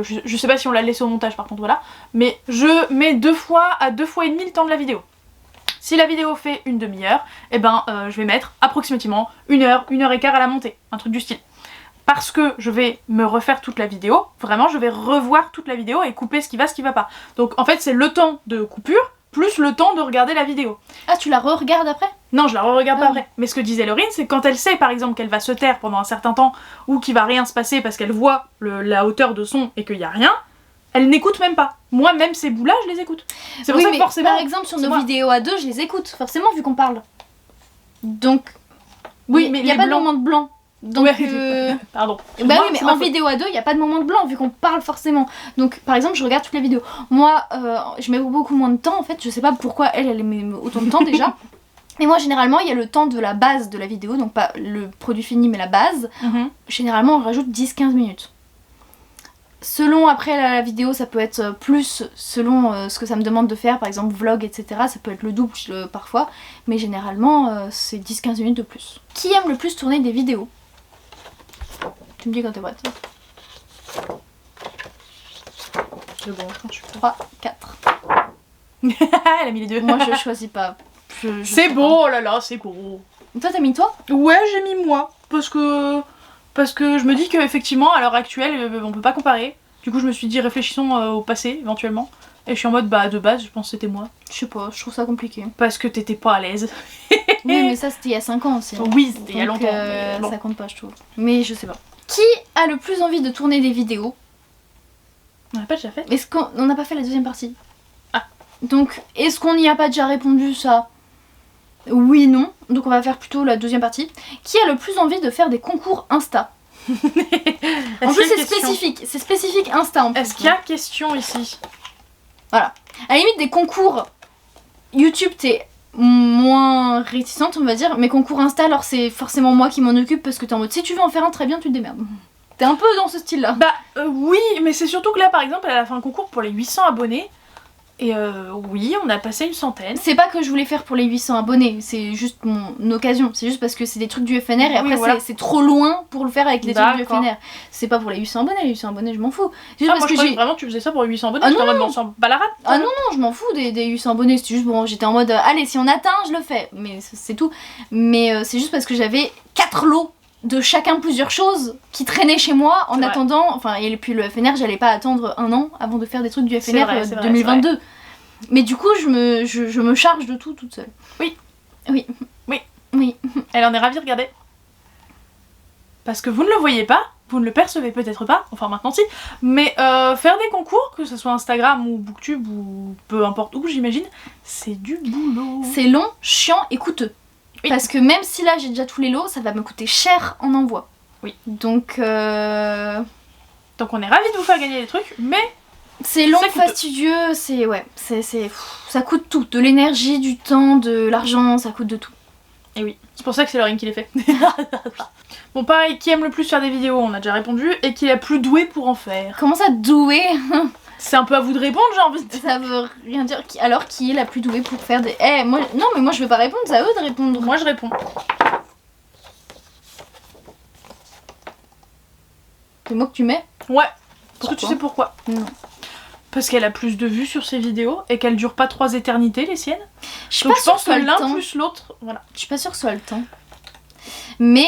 Je sais pas si on l'a laissé au montage par contre, voilà. Mais je mets 2 fois à 2 fois et demi le temps de la vidéo. Si la vidéo fait une demi-heure, et ben je vais mettre approximativement 1 heure, 1 heure et quart à la monter, un truc du style. Parce que je vais me refaire toute la vidéo, vraiment je vais revoir toute la vidéo et couper ce qui va pas. Donc en fait c'est le temps de coupure plus le temps de regarder la vidéo. Ah, tu la re-regardes après? Non, je la re-regarde pas après. Mais ce que disait Laurine, c'est que quand elle sait par exemple qu'elle va se taire pendant un certain temps ou qu'il va rien se passer parce qu'elle voit la hauteur de son et qu'il y a rien, elle n'écoute même pas. Moi, même ces bouts-là, je les écoute. C'est pour ça que forcément... Par exemple, sur nos vidéos à deux, je les écoute, forcément, vu qu'on parle. Donc... Oui, mais il n'y a pas de moment de blanc. Donc, Pardon. bah Excuse-moi, oui, mais c'est ma en faute. vidéo à deux, il n'y a pas de moment de blanc vu qu'on parle forcément. Donc par exemple, je regarde toutes les vidéos. Moi, je mets beaucoup moins de temps en fait. Je sais pas pourquoi elle met autant de temps déjà. Mais moi, généralement, il y a le temps de la base de la vidéo, donc pas le produit fini, mais la base. Généralement, on rajoute 10-15 minutes. Selon après la vidéo, ça peut être plus selon ce que ça me demande de faire, par exemple vlog, etc. Ça peut être le double parfois, mais généralement, c'est 10-15 minutes de plus. Qui aime le plus tourner des vidéos? Tu me dis quand t'es prête. C'est bon, quand tu 3, 4. Elle a mis les deux. Moi, je choisis pas. Je C'est sais beau, oh là là, c'est beau. pas. Toi, t'as mis toi? Ouais, j'ai mis moi. Parce que je me dis qu'effectivement, à l'heure actuelle, on peut pas comparer. Du coup, je me suis dit, réfléchissons au passé, éventuellement. Et je suis en mode, bah, de base, je pense que c'était moi. Je sais pas, je trouve ça compliqué. Parce que t'étais pas à l'aise. Oui, mais ça, c'était il y a 5 ans aussi. Hein. Oui, c'était il y a Donc, longtemps. mais bon. ça compte pas, je trouve. Mais je sais pas. Qui a le plus envie de tourner des vidéos? On l'a pas déjà fait. Est-ce qu'on n'a pas fait la deuxième partie? Ah. Donc, est-ce qu'on n'y a pas déjà répondu ça? Oui, non. Donc on va faire plutôt la deuxième partie. Qui a le plus envie de faire des concours Insta? En plus, c'est spécifique. C'est spécifique Insta en plus. Est-ce qu'il y a question ici? Voilà. À la limite, des concours YouTube, t'es moins réticente, on va dire. Mais concours Insta, alors c'est forcément moi qui m'en occupe parce que t'es en mode si tu veux en faire un, très bien, tu te démerdes. T'es un peu dans ce style-là. Bah, oui, mais c'est surtout que là, par exemple, elle a fait un concours pour les 800 abonnés. Et oui, on a passé une centaine. C'est pas que je voulais faire pour les 800 abonnés, c'est juste mon occasion. C'est juste parce que c'est des trucs du FNR et après Oui, voilà. c'est trop loin pour le faire avec les trucs du D'accord. FNR. C'est pas pour les 800 abonnés, les 800 abonnés je m'en fous. C'est juste Ah, parce moi, je que croyais j'ai... vraiment que tu faisais ça pour les 800 abonnés. Ah J'étais en non, mode, on s'en bat la rate. Ah non, je m'en fous des 800 abonnés, c'est juste bon, j'étais en mode allez, si on atteint, je le fais. Mais c'est tout. Mais c'est juste parce que j'avais 4 lots de chacun plusieurs choses qui traînaient chez moi en C'est vrai. attendant. Enfin, et puis le FNR, j'allais pas attendre un an avant de faire des trucs du C'est FNR vrai, c'est vrai, 2022. Mais du coup, je me charge de tout toute seule. Oui. Oui. Oui. Oui. Elle en est ravie, regardez. Parce que vous ne le voyez pas, vous ne le percevez peut-être pas, enfin maintenant si, mais faire des concours, que ce soit Instagram ou Booktube ou peu importe où, j'imagine, c'est du boulot. C'est long, chiant et coûteux. Oui. Parce que même si là j'ai déjà tous les lots, ça va me coûter cher en envoi. Oui. Donc Donc on est ravis de vous faire gagner des trucs, mais c'est long, C'est coûteux. fastidieux, c'est ouais, ça coûte tout, de l'énergie, du temps, de l'argent, ça coûte de tout. et oui, c'est pour ça que c'est Laurine qui les fait. Bon pareil, qui aime le plus faire des vidéos, on a déjà répondu, et qui est la plus douée pour en faire. Comment ça douée? C'est un peu à vous de répondre, j'ai envie de dire. Ça veut rien dire. Alors qui est la plus douée pour faire des... moi... Non mais moi je veux pas répondre, c'est à eux de répondre. Moi je réponds. C'est moi que tu mets? Ouais. Est-ce que Pourquoi tu sais pourquoi? Non. Parce qu'elle a plus de vues sur ses vidéos et qu'elles durent pas 3 éternités les siennes. Je suis Donc pas je sûre pense que ce soit que le l'un temps. plus l'autre, voilà. Je suis pas sûre que ce soit le temps. Mais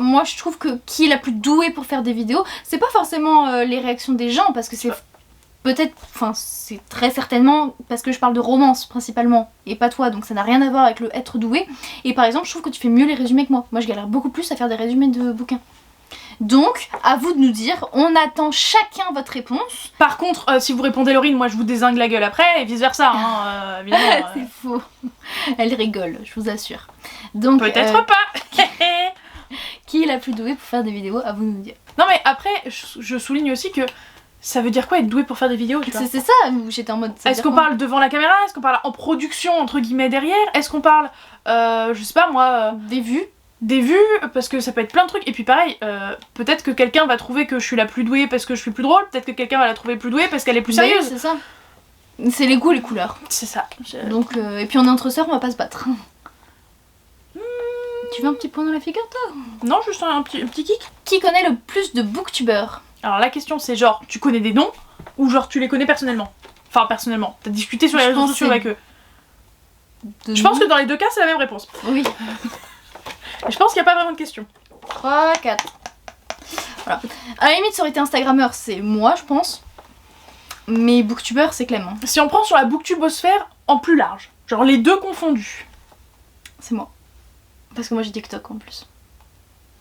moi je trouve que qui est la plus douée pour faire des vidéos, c'est pas forcément les réactions des gens parce que c'est peut-être, enfin c'est très certainement parce que je parle de romance principalement et pas toi, donc ça n'a rien à voir avec le être doué. Et par exemple je trouve que tu fais mieux les résumés que moi. Moi je galère beaucoup plus à faire des résumés de bouquins. Donc à vous de nous dire, on attend chacun votre réponse. Par contre, si vous répondez Laurine, moi je vous dézingue la gueule après et vice versa, hein, évidemment. C'est faux. Elle rigole, je vous assure. Donc Peut-être pas. qui est la plus douée pour faire des vidéos, à vous de nous dire. Non mais après, je souligne aussi que ça veut dire quoi être doué pour faire des vidéos, tu vois. C'est ça, j'étais en mode... ça veut Est-ce dire qu'on quoi parle devant la caméra? Est-ce qu'on parle en production entre guillemets derrière? Est-ce qu'on parle, je sais pas moi, des vues? des vues? Parce que ça peut être plein de trucs. Et puis pareil, peut-être que quelqu'un va trouver que je suis la plus douée parce que je suis plus drôle. Peut-être que quelqu'un va la trouver plus douée parce qu'elle est plus Bah oui, sérieuse. c'est ça. C'est les goûts, les couleurs. C'est ça. Donc, et puis on est entre sœurs, on va pas se battre. Tu veux un petit point dans la figure, toi? Non, juste un petit kick. Qui connaît le plus de booktubeurs? Alors la question c'est genre, tu connais des noms ou genre tu les connais personnellement? Enfin personnellement, t'as discuté sur les Je réseaux pense sociaux c'est avec eux. Je pense que dans les deux cas c'est la même réponse. Oui. Et je pense qu'il n'y a pas vraiment de question. 3, 4. Voilà. À la limite, ça aurait été Instagrammeur, c'est moi, je pense. Mais booktubeur, c'est Clément. Si on prend sur la booktubosphère en plus large, genre les deux confondus. C'est moi. Parce que moi j'ai TikTok en plus.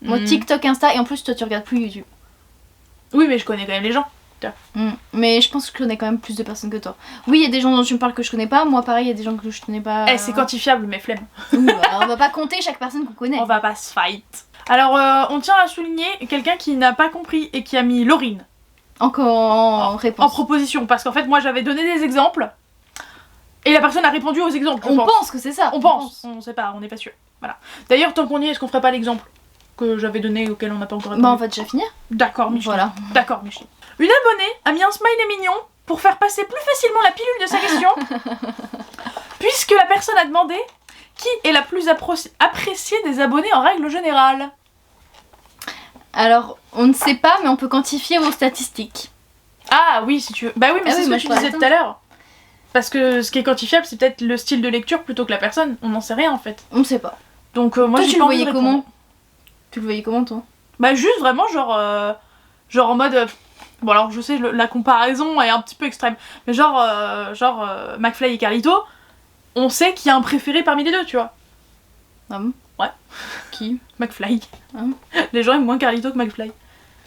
Moi Hmm. TikTok, Insta, et en plus toi tu regardes plus YouTube. Oui mais je connais quand même les gens. cas. Mais je pense que je connais quand même plus de personnes que toi. Oui, il y a des gens dont tu me parles que je connais pas. Moi, pareil, il y a des gens que je connais pas. C'est quantifiable, mais flemme. On va pas compter chaque personne qu'on connaît. On va pas se fight. Alors, on tient à souligner quelqu'un qui n'a pas compris et qui a mis Laurine. Encore en réponse. En proposition, parce qu'en fait, moi, j'avais donné des exemples. Et la personne a répondu aux exemples. On pense que c'est ça. On pense. On sait pas, on n'est pas sûr. Voilà. D'ailleurs, tant qu'on y est, est-ce qu'on ferait pas l'exemple que j'avais donné auquel on n'a pas encore répondu? Bah, on va déjà finir. D'accord, Micheline. Voilà. D'accord, Micheline. Une abonnée a mis un smiley mignon pour faire passer plus facilement la pilule de sa question. Puisque la personne a demandé qui est la plus appréciée des abonnés en règle générale. Alors, on ne sait pas, mais on peut quantifier vos statistiques. Ah oui, si tu veux. Bah oui, mais Ah c'est oui, ce moi, que tu je disais parlais tout à l'heure. Parce que ce qui est quantifiable, c'est peut-être le style de lecture plutôt que la personne. On n'en sait rien en fait. On ne sait pas. Donc moi, Toi, j'ai tu le pas envie de voyais répondre. comment? Tu le voyais comment, toi? Bah juste vraiment genre en mode bon alors je sais la comparaison est un petit peu extrême mais genre McFly et Carlito, on sait qu'il y a un préféré parmi les deux, tu vois. Ah bon? Ouais. Qui? McFly. Hein? Les gens aiment moins Carlito que McFly.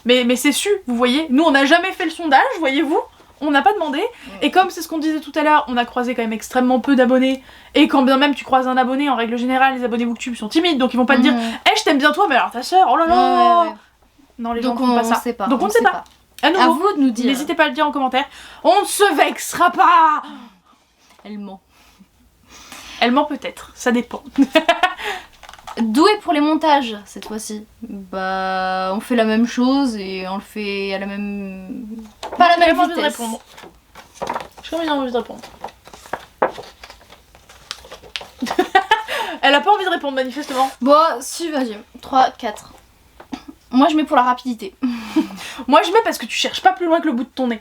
Mais c'est su, vous voyez. Nous on n'a jamais fait le sondage, voyez-vous. On n'a pas demandé. Et comme c'est ce qu'on disait tout à l'heure, on a croisé quand même extrêmement peu d'abonnés. Et quand bien même tu croises un abonné, en règle générale, les abonnés Booktube sont timides, donc ils vont pas te dire je t'aime bien toi, mais alors ta soeur, oh là là. Ouais. Non, les Donc gens font pas ça. sait pas. Donc on ne sait pas. À À nouveau, vous de nous dire. n'hésitez pas à le dire en commentaire. On ne se vexera pas. Elle ment. Elle ment peut-être, ça dépend. Doué pour les montages, cette fois-ci. Bah, on fait la même chose et on le fait à la même... Pas la J'ai même pas envie de vitesse. répondre. J'ai quand même envie de répondre. Elle a pas envie de répondre manifestement. Bon, si, vas-y. 3, 4. Moi, je mets pour la rapidité. Moi je mets parce que tu cherches pas plus loin que le bout de ton nez.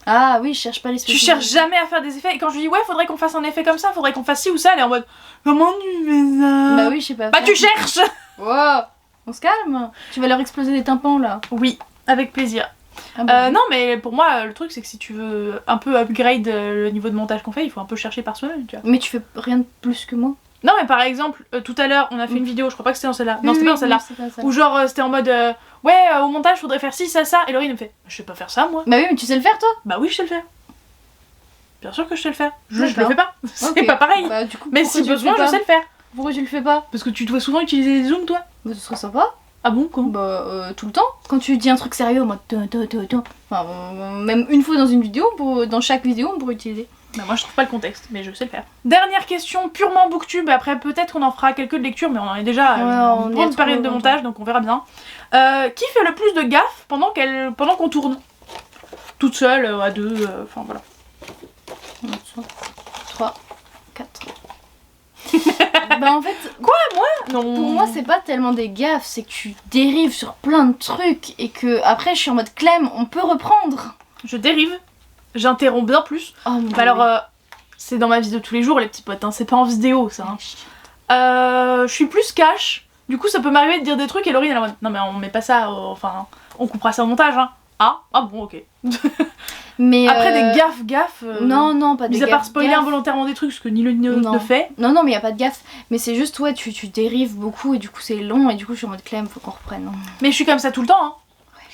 Ah oui, je cherche pas les Tu spécificités. cherches jamais à faire des effets. Et quand je lui dis ouais, faudrait qu'on fasse un effet comme ça, faudrait qu'on fasse ci ou ça, elle est en mode comment tu fais ça? Bah oui, je sais pas. Bah tu cherches. Wow. On se calme. Tu vas leur exploser les tympans, là. Oui, avec plaisir. Ah bah oui. Non mais pour moi le truc c'est que si tu veux un peu upgrade le niveau de montage qu'on fait, il faut un peu chercher par soi-même, tu vois. Mais tu fais rien de plus que moi. Non mais par exemple tout à l'heure on a fait une vidéo, je crois pas que c'était dans celle-là. Non, c'était pas dans celle-là. c'est pas ça. Où genre c'était en mode ouais au montage faudrait faire ci ça et Laurine me fait je sais pas faire ça moi. Bah oui, mais tu sais le faire, toi. Bah oui je sais le faire. Bien sûr que je sais le faire. Je le D'accord. fais pas. C'est Ok. pas pareil. Bah du coup, Mais pourquoi si tu le besoin fais je pas sais le faire. Pourquoi tu le fais pas? Parce que tu dois souvent utiliser les zooms toi. Bah ce serait sympa. Ah bon quand? Bah tout le temps. Quand tu dis un truc sérieux en mode... Enfin, même une fois dans une vidéo, dans chaque vidéo, on pourrait utiliser. Bah moi je trouve pas le contexte mais je sais le faire. Dernière question purement Booktube, après peut-être qu'on en fera quelques de lecture mais on en est déjà à Ouais, on une y a grande trop période de longtemps. montage donc on verra bien. Qui fait le plus de gaffes pendant qu'on tourne? Toute seule, à deux, enfin voilà. 3, 4. Bah en fait, Non. pour moi c'est pas tellement des gaffes, c'est que tu dérives sur plein de trucs et que après je suis en mode Clem, on peut reprendre. Je dérive, j'interromps bien plus. Oh, Bah alors, c'est dans ma vie de tous les jours les petits potes, hein, c'est pas en vidéo ça. Hein. Je suis plus cash, du coup ça peut m'arriver de dire des trucs et Laurine elle est en mode non mais on met pas ça, enfin on coupera ça au montage hein. Ah bon ok. Mais Après des gaffes. Non, pas des Mis gaffes. à part spoiler gaffes. involontairement des trucs, ce que ni l'une ni l'autre Non. ne fait. Non, mais y a pas de gaffe. Mais c'est juste, ouais, tu dérives beaucoup et du coup c'est long et du coup je suis en mode Clem, faut qu'on reprenne. Mais je suis comme ça tout le temps, hein.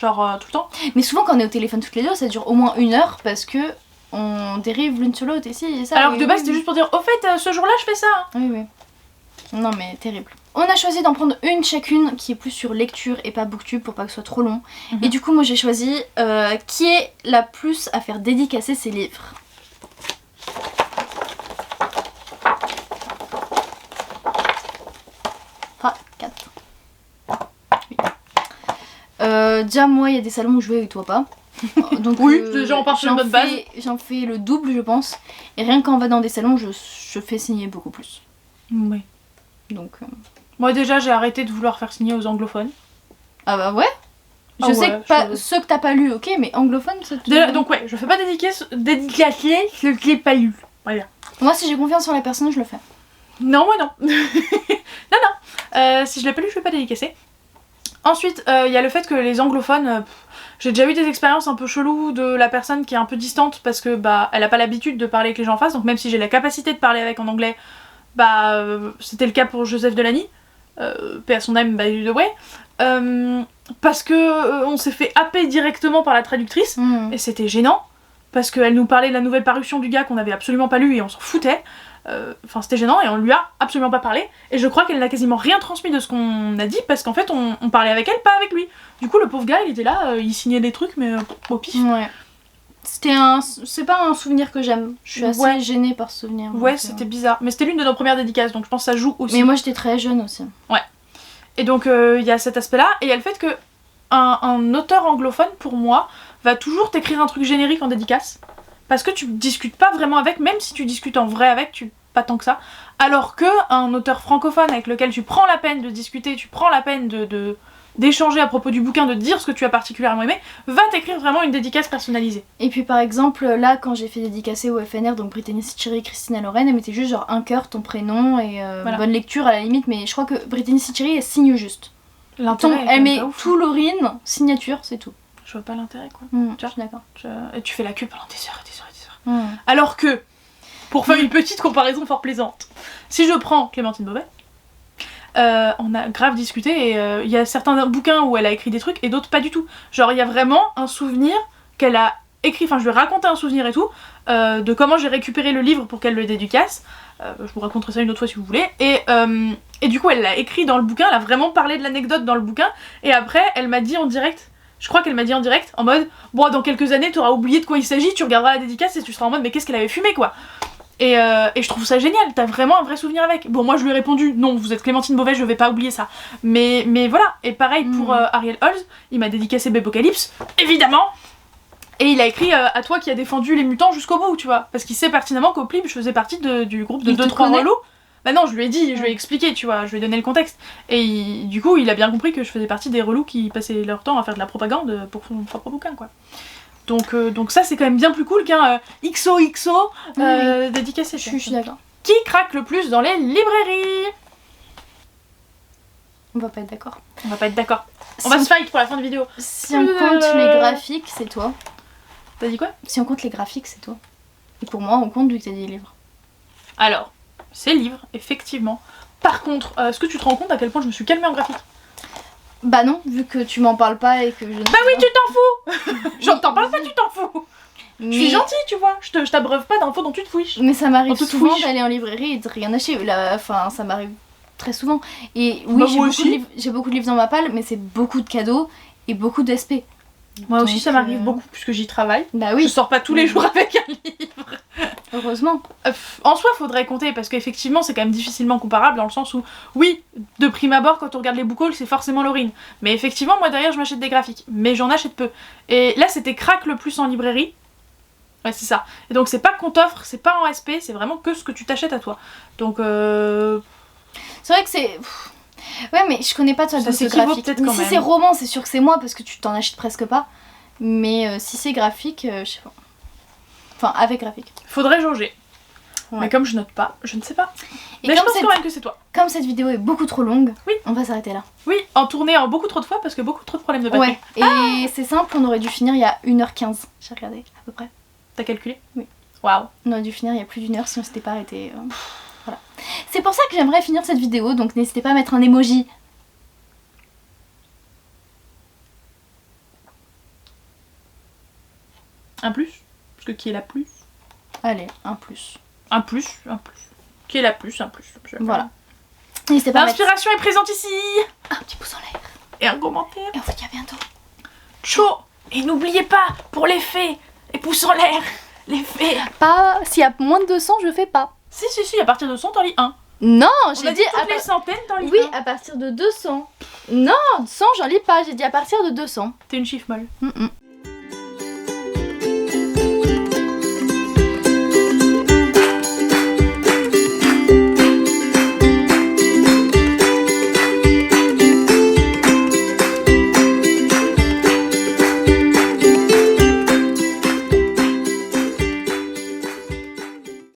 Genre tout le temps. Mais souvent quand on est au téléphone toutes les deux, ça dure au moins 1 heure parce que on dérive l'une sur l'autre et si et ça. Alors et que de base oui, c'était juste pour dire au fait ce jour-là je fais ça. Hein. Oui. Non mais terrible. On a choisi d'en prendre une chacune qui est plus sur lecture et pas booktube pour pas que ce soit trop long. Et du coup moi j'ai choisi qui est la plus à faire dédicacer ses livres. Ah, 4. Déjà moi il y a des salons où je vais et toi pas. Donc, Oui, déjà, on part sur une bonne base. J'en fais le double je pense. Et rien quand on va dans des salons je fais signer beaucoup plus. Oui. Donc... Moi déjà j'ai arrêté de vouloir faire signer aux anglophones. Ah bah ouais. Je Ah sais ouais, que pas, je- ceux que t'as pas lu, ok, mais anglophone, ça te... Déjà, donc ouais, je fais pas dédicacer ce que j'ai pas lu. Voilà. Moi, si j'ai confiance sur la personne, je le fais. Non, moi non. non. Si je l'ai pas lu, je vais pas dédicacer. Ensuite, il y a le fait que les anglophones, j'ai déjà eu des expériences un peu cheloues de la personne qui est un peu distante parce que bah elle a pas l'habitude de parler avec les gens en face, donc même si j'ai la capacité de parler avec en anglais, bah c'était le cas pour Joseph Delany, paix à son âme, by the way. parce que on s'est fait happer directement par la traductrice, et c'était gênant, parce qu'elle nous parlait de la nouvelle parution du gars qu'on avait absolument pas lu et on s'en foutait. Enfin c'était gênant et on lui a absolument pas parlé, et je crois qu'elle n'a quasiment rien transmis de ce qu'on a dit, parce qu'en fait on parlait avec elle, pas avec lui. Du coup le pauvre gars il était là, il signait des trucs mais au pif. Ouais. C'est pas un souvenir que j'aime. Je suis assez gênée par ce souvenir. Ouais, c'était bizarre. Mais c'était l'une de nos premières dédicaces, donc je pense que ça joue aussi. Mais moi j'étais très jeune aussi. Ouais. Et donc il y a cet aspect-là, et il y a le fait que un auteur anglophone, pour moi, va toujours t'écrire un truc générique en dédicace. Parce que tu discutes pas vraiment avec, même si tu discutes en vrai avec, pas tant que ça. Alors que un auteur francophone avec lequel tu prends la peine de discuter, tu prends la peine d'échanger à propos du bouquin, de dire ce que tu as particulièrement aimé, va t'écrire vraiment une dédicace personnalisée. Et puis par exemple, là quand j'ai fait dédicacer au FNR, donc Brittany Sitchiri, Christina Loren, elle mettait juste genre un cœur, ton prénom et voilà. Bonne lecture à la limite, mais je crois que Brittany Sitchiri elle signe juste. L'intérêt, elle met tout l'urine, signature, c'est tout. Je vois pas l'intérêt quoi. Je suis d'accord. Et tu fais la queue pendant des heures et des heures et des heures. Alors que, pour faire une petite comparaison fort plaisante, si je prends Clémentine Beauvais, on a grave discuté, et il y a certains bouquins où elle a écrit des trucs et d'autres pas du tout. Genre il y a vraiment un souvenir qu'elle a écrit, enfin je lui ai raconté un souvenir et tout, de comment j'ai récupéré le livre pour qu'elle le dédicace. Je vous raconterai ça une autre fois si vous voulez. Et du coup elle l'a écrit dans le bouquin, elle a vraiment parlé de l'anecdote dans le bouquin, et après elle m'a dit en direct, je crois qu'elle m'a dit en direct, en mode bon dans quelques années t'auras oublié de quoi il s'agit, tu regarderas la dédicace et tu seras en mode mais qu'est-ce qu'elle avait fumé quoi. Et je trouve ça génial, t'as vraiment un vrai souvenir avec. Bon moi je lui ai répondu non, vous êtes Clémentine Beauvais, je vais pas oublier ça. Mais voilà, et pareil pour Ariel Holz, il m'a dédicacé Bépocalypse, évidemment. Et il a écrit à toi qui a défendu les mutants jusqu'au bout, tu vois. Parce qu'il sait pertinemment qu'au Plib je faisais partie du groupe de 2-3 relous. Bah non, je lui ai dit, je lui ai expliqué, tu vois, je lui ai donné le contexte. Et du coup il a bien compris que je faisais partie des relous qui passaient leur temps à faire de la propagande pour son propre bouquin quoi. Donc ça c'est quand même bien plus cool qu'un XOXO dédicacé. Je suis d'accord. Qui craque le plus dans les librairies? On va pas être d'accord. On va pas être d'accord. On va se fight pour la fin de vidéo. Si on compte les graphiques, c'est toi. T'as dit quoi? Si on compte les graphiques, c'est toi. Et pour moi, on compte vu que t'as dit livres. Alors, c'est livres, effectivement. Par contre, est-ce que tu te rends compte à quel point je me suis calmée en graphique? Bah non, vu que tu m'en parles pas et que je ne Bah oui, tu t'en fous. Je t'en parle pas, tu t'en fous. Mais... Je suis gentille, tu vois. Je t'abreuve pas d'infos dont tu te fouiches. Mais ça m'arrive En souvent touche. d'aller en librairie et de rien acheter. Enfin, ça m'arrive très souvent. Et oui, Bah, j'ai beaucoup de livres dans ma palle, mais c'est beaucoup de cadeaux et beaucoup d'SP. Moi aussi, Donc, ça m'arrive beaucoup puisque j'y travaille. Bah oui. Je sors pas tous les jours avec un livre. Heureusement. En soi, faudrait compter parce qu'effectivement, c'est quand même difficilement comparable dans le sens où, oui, de prime abord, quand on regarde les book hauls, c'est forcément Laurine. Mais effectivement, moi derrière, je m'achète des graphiques. Mais j'en achète peu. Et là, c'était crack le plus en librairie. Ouais, c'est ça. Et donc, c'est pas qu'on t'offre, c'est pas en SP, c'est vraiment que ce que tu t'achètes à toi. Donc, c'est vrai que c'est. Ouais, mais je connais pas toi de graphique. Mais si c'est roman, c'est sûr que c'est moi parce que tu t'en achètes presque pas. Mais si c'est graphique, je sais pas. Enfin, avec graphique. Faudrait jauger. Ouais. Mais comme je note pas, je ne sais pas. Et mais je pense quand même que c'est toi. Comme cette vidéo est beaucoup trop longue, oui, on va s'arrêter là. Oui, en tournée en beaucoup trop de fois parce que beaucoup trop de problèmes de batterie. Ouais, et c'est simple, on aurait dû finir il y a 1h15. J'ai regardé, à peu près. T'as calculé? Oui. Waouh. On aurait dû finir il y a plus d'1 heure si on s'était pas arrêté. Voilà. C'est pour ça que j'aimerais finir cette vidéo, donc n'hésitez pas à mettre un emoji. Un plus? Parce que qui est la plus? Allez, un plus. Un plus. Qui est la plus? Un plus. Voilà. N'hésitez pas. L'inspiration est présente ici. Un petit pouce en l'air. Et un commentaire. Et on vous dit à bientôt. Chaud. Et n'oubliez pas, pour les faits, les pouces en l'air, les faits. Pas, s'il y a moins de 200, je fais pas. Si, à partir de 100, t'en lis un. Non, j'ai dit toutes les centaines, t'en lis un. Oui, à partir de 200. Non, 100, j'en lis pas, j'ai dit à partir de 200. T'es une chiffre molle.